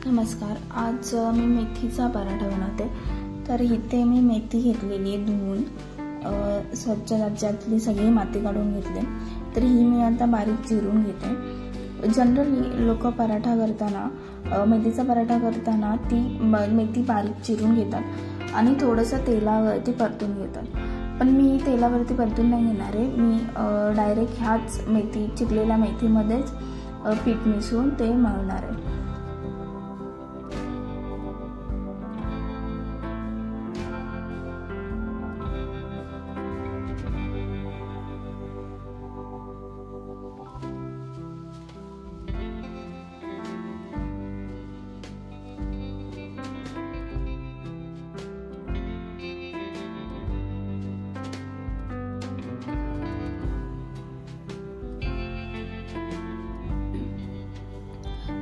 नमस्कार। आज मी मेथीचा पराठा बनवते। तर इथे मी मेथी घेतलेली आहे धुवून, स्वच्छ त्याच्यातली सगळी माती काढून घेतली। तर ही मी आता बारीक चिरून घेते। जनरली लोक पराठा करताना मेथीचा पराठा करताना ती मेथी बारीक चिरून घेतात आणि थोडंसं तेलावरती परतून घेतात। पण मी तेलावरती परतून नाही घेणार आहे। मी डायरेक्ट ह्याच चिरलेल्या मेथीमध्येच पीठ मिसळून ते मळणार आहे।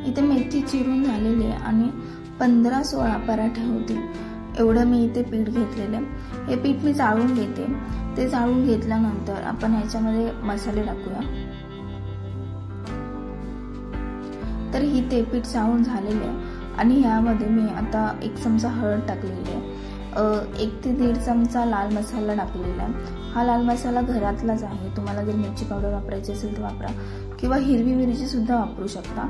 इथे मेथी चिरून झालेली आहे आणि 15-16 पराठे होतील एवढं मी इथे पीठ घेतलेलं आहे। हे पीठ मी चाळून घेते। ते चाळून घेतल्यानंतर आपण ह्याच्यामध्ये मसाले टाकूया। तर इथे पीठ चाळून झालेले आहे आणि ह्यामध्ये मी आता 1 चमचा हळद टाकलेली आहे, 1 ते 1.5 चमचा लाल मसाला टाकलेला आहे। हा लाल मसाला घरातलाच आहे, तुम्हाला जर मिरची पावडर वापरायची असेल तर वापरा किंवा हिरवी मिरची सुद्धा वापरू शकता।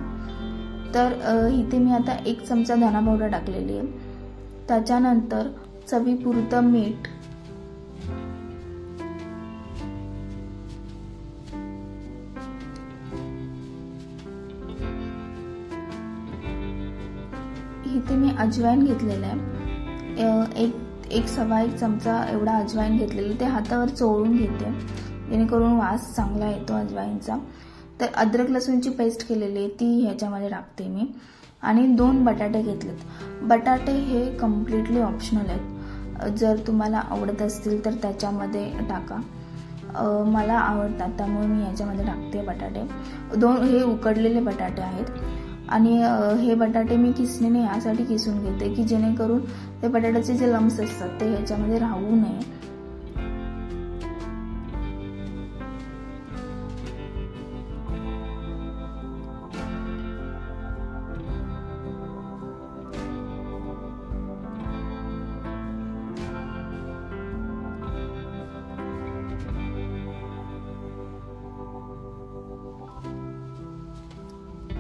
तर इथे मी आता 1 चमचा धना पावडर टाकलेली आहे। त्याच्यानंतर चवीपुरतं मीठ, इथे मी अजवाईन घेतलेलं आहे, एक सव्वा 1 चमचा एवढा अजवाईन घेतलेला, ते हातावर चोळून घेते जेणेकरून वास चांगला येतो अजवाईनचा। तर अद्रक लसूणची पेस्ट केलेली आहे ती ह्याच्यामध्ये टाकते मी आणि 2 बटाटे घेतलेत। बटाटे हे कम्प्लिटली ऑप्शनल आहेत, जर तुम्हाला आवडत असतील तर त्याच्यामध्ये टाका। मला आवडतात त्यामुळे मी याच्यामध्ये टाकते बटाटे। 2 हे उकडलेले बटाटे आहेत आणि हे बटाटे मी किसणीने यासाठी किसून घेते की जेणेकरून ते बटाट्याचे जे लम्स असतात ते ह्याच्यामध्ये राहू नये।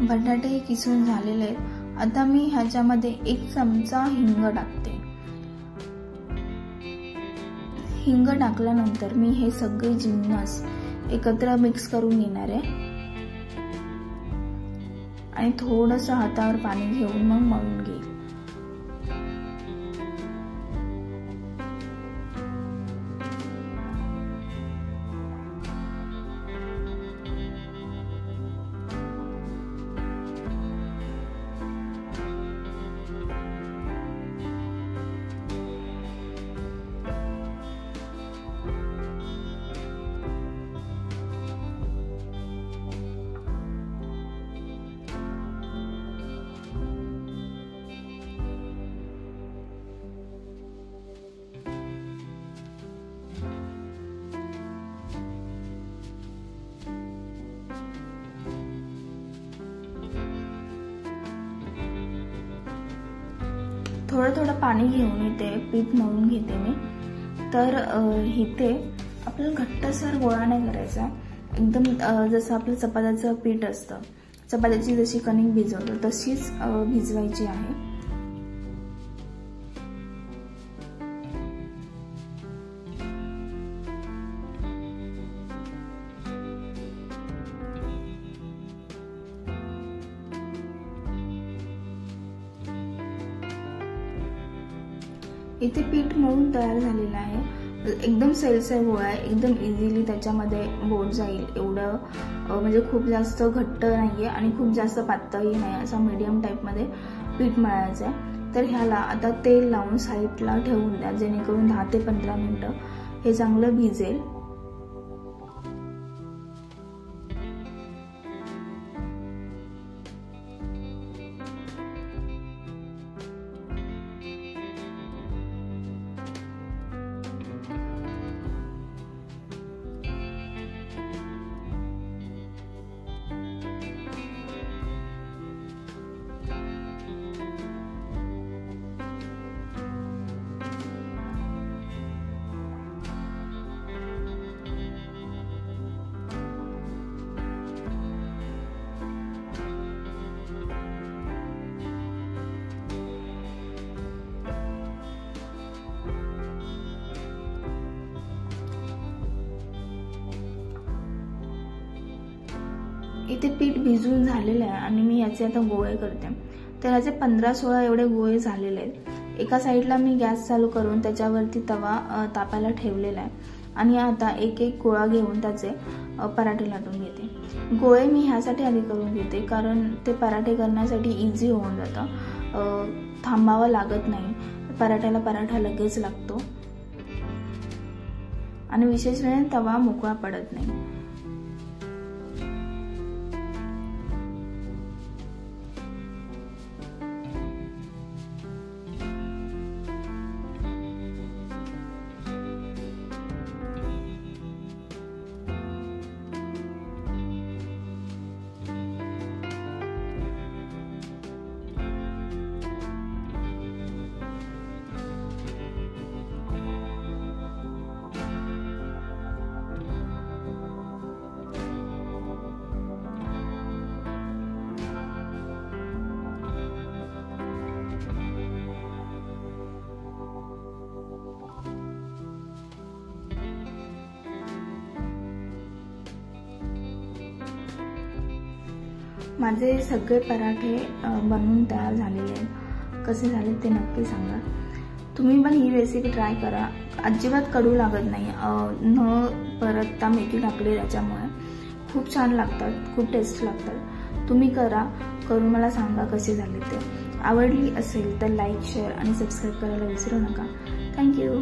बटाटे किसून झालेले आहेत। आता मी ह्याच्यामध्ये 1 चमचा हिंग टाकते। हिंग टाकल्यानंतर मी हे सगळे जिन्नस एकत्र मिक्स करून घेणार आहे आणि थोडंसं हातावर पाणी घेऊन मग मळून घेईल। थोडं पाणी घेऊन इथे पीठ मळून घेते मी। तर इथे आपल्याला घट्टसर गोळा नाही करायचा, एकदम जसं आपलं चपात्याचं पीठ असतं, चपात्याची जशी कणिक भिजवतो तशीच भिजवायची आहे। इथे पीठ मळून तयार झालेलं आहे, एकदम सैलसर गोळा आहे, एकदम इझिली त्याच्यामध्ये बोट जाईल एवढं, म्हणजे खूप जास्त घट्ट नाहीये आणि खूप जास्त पातळही नाही, असा मीडियम टाईपमध्ये पीठ मळायचं आहे। तर ह्याला आता तेल लावून साईडला ठेवून द्या जेणेकरून 10 ते 15 मिनिटं हे चांगलं भिजेल। इथे पीठ भिजून झालेलं आहे आणि मी याचे आता गोळे करते। तर याचे 15-16 एवढे गोळे झालेले आहेत। एका साईडला मी गॅस चालू करून त्याच्यावरती तवा तापायला ठेवलेला आहे आणि आता एक एक गोळा घेऊन त्याचे पराठे लाटून घेते। गोळे मी ह्यासाठी आधी करून घेते कारण ते पराठे करण्यासाठी इझी होऊन जातं, थांबावं लागत नाही, पराठ्याला पराठा लगेच लागतो आणि विशेष म्हणजे तवा मोकळा पडत नाही। माझे सगळे पराठे बनवून तयार झालेले आहेत। कसे झाले ते नक्की सांगा। तुम्ही पण ही रेसिपी ट्राय करा, अजिबात कडू लागत नाही, न परतता मेथी टाकली त्याच्यामुळे खूप छान लागतात, खूप टेस्ट लागतात। तुम्ही करा, करून मला सांगा कसे झाले ते। आवडली असेल तर लाईक, शेअर आणि सबस्क्राईब करायला विसरू नका। थँक्यू।